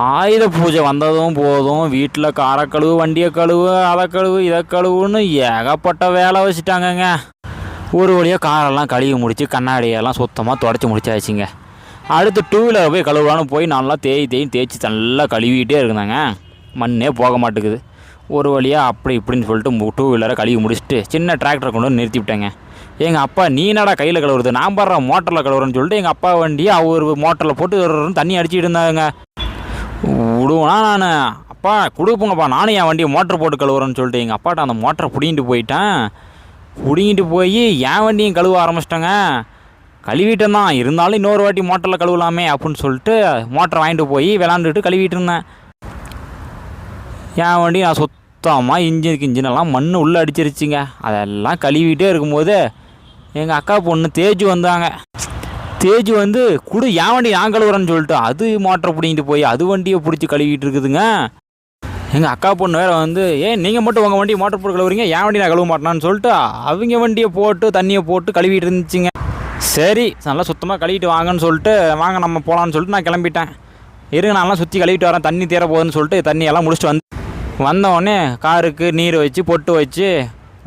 ஆயுத பூஜை வந்ததும் போதும் வீட்டில் காரை கழுவு, வண்டியை கழுவு, அதை கழுவு, இதை கழுவுன்னு ஏகப்பட்ட வேலை வச்சுட்டாங்கங்க. ஒரு வழியாக காரெல்லாம் கழுவி முடித்து கண்ணாடியெல்லாம் சுத்தமாக தொடச்சி முடிச்சாச்சுங்க. அடுத்து டூ வீலரை போய் கழுவலான்னு போய் நல்லா தேய்ச்சி நல்லா கழுவிக்கிட்டே இருக்குதாங்க. மண்ணே போக மாட்டேங்குது. ஒரு வழியாக அப்படி இப்படின்னு சொல்லிட்டு டூ வீலரை கழுவி முடிச்சுட்டு சின்ன டிராக்டரை கொண்டு வந்து நிறுத்தி விட்டேங்க. எங்கள் அப்பா நீ என்னடா கையில் கழுவுறது, நான் பாடுற மோட்டரில் கழுவுறேன்னு சொல்லிட்டு எங்கள் அப்பா வண்டியை அவர் மோட்டரில் போட்டு தண்ணி அடிச்சுட்டு இருந்தாங்க. விடுவேனா நான், அப்பா கொடுப்போங்கப்பா, நானும் என் வண்டியை மோட்டர் போட்டு கழுவுறேன்னு சொல்லிட்டு எங்கள் அப்பாட்ட அந்த மோட்டரை பிடிங்கிட்டு போயிட்டேன். பிடிங்கிட்டு போய் என் வண்டியும் கழுவ ஆரம்பிச்சிட்டேங்க. கழுவிட்டேன் தான், இருந்தாலும் இன்னொரு வாட்டி மோட்டரில் கழுவலாமே அப்படின்னு சொல்லிட்டு மோட்டரை வாங்கிட்டு போய் விளாண்டுட்டு கழுவிட்டு இருந்தேன். என் வண்டி நான் சுத்தமாக இன்ஜினெல்லாம் மண் உள்ளே அடிச்சிருச்சுங்க. அதெல்லாம் கழுவிட்டே இருக்கும்போது எங்கள் அக்கா பொண்ணு தேஜு வந்தாங்க. தேஜு வந்து என் வண்டி நான் கழுவுறேன்னு சொல்லிட்டு அது மோட்டரை பிடிங்கிட்டு போய் அது வண்டியை பிடிச்சி கழுவிட்டு இருக்குதுங்க. எங்கள் அக்கா பொண்ணு வேறு வந்து நீங்கள் மட்டும் உங்கள் வண்டியை மோட்டர் போட்டு கழுவுறீங்க, என் வண்டி நான் கழுவ மாட்டேனான்னு சொல்லிட்டு அவங்க வண்டியை போட்டு தண்ணியை போட்டு கழுவிட்டு இருந்துச்சுங்க. சரி நல்லா சுத்தமாக கழுவிட்டு வாங்கன்னு சொல்லிட்டு வாங்க நம்ம போகலான்னு சொல்லிட்டு நான் கிளம்பிட்டேன். இருங்க நான்லாம் சுற்றி கழுவிட்டு வரேன், தண்ணி தீர போகுதுன்னு சொல்லிட்டு தண்ணியெல்லாம் முடிச்சுட்டு வந்தோடனே காருக்கு நீர் வச்சு பொட்டு வச்சு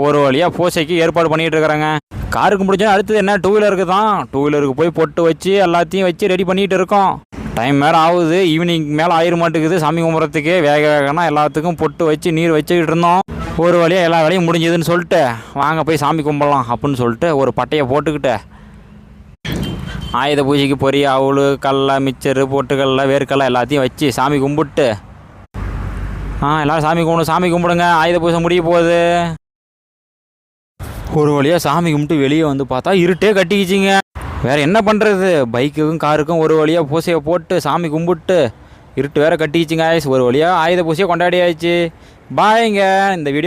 ஒரு வழியாக பூசைக்கு ஏற்பாடு பண்ணிகிட்டு இருக்கிறேங்க. காருக்கு முடிச்சோன்னா அடுத்தது என்ன, டூ வீலருக்கு தான். டூ வீலருக்கு போய் பொட்டு வச்சு எல்லாத்தையும் வச்சு ரெடி பண்ணிகிட்டு இருக்கோம். டைம் வேறு ஆகுது, ஈவினிங் மேலே ஆயிர மாட்டேங்குது. சாமி கும்பிட்றதுக்கே வேகனா எல்லாத்துக்கும் பொட்டு வச்சு நீர் வச்சுக்கிட்டு இருந்தோம். ஒரு வழியாக எல்லா வேலையும் முடிஞ்சதுன்னு சொல்லிட்டு வாங்க போய் சாமி கும்பிடலாம் அப்படின்னு சொல்லிட்டு ஒரு பட்டையை போட்டுக்கிட்டு ஆயுத பூஜைக்கு பொரி, அவுள், கடலை, மிச்சரு, பொட்டுக்கடலை, வேர்க்கடலை எல்லாத்தையும் வச்சு சாமி கும்பிட்டு எல்லோரும் சாமி கும்பிடுங்க, ஆயுத பூஜை முடிய போகுது. ஒரு வழியாக சாமி கும்பிட்டு வெளியே வந்து பார்த்தா இருட்டே கட்டிக்கிச்சிங்க. வேறு என்ன பண்ணுறது, பைக்குக்கும் காருக்கும் ஒரு வழியாக பூசையை போட்டு சாமி கும்பிட்டு இருட்டு வேறு கட்டிக்கிச்சிங்க. ஒரு வழியாக ஆயுத பூசையை கொண்டாடியாச்சு. பாய்ங்க. இந்த வீடியோ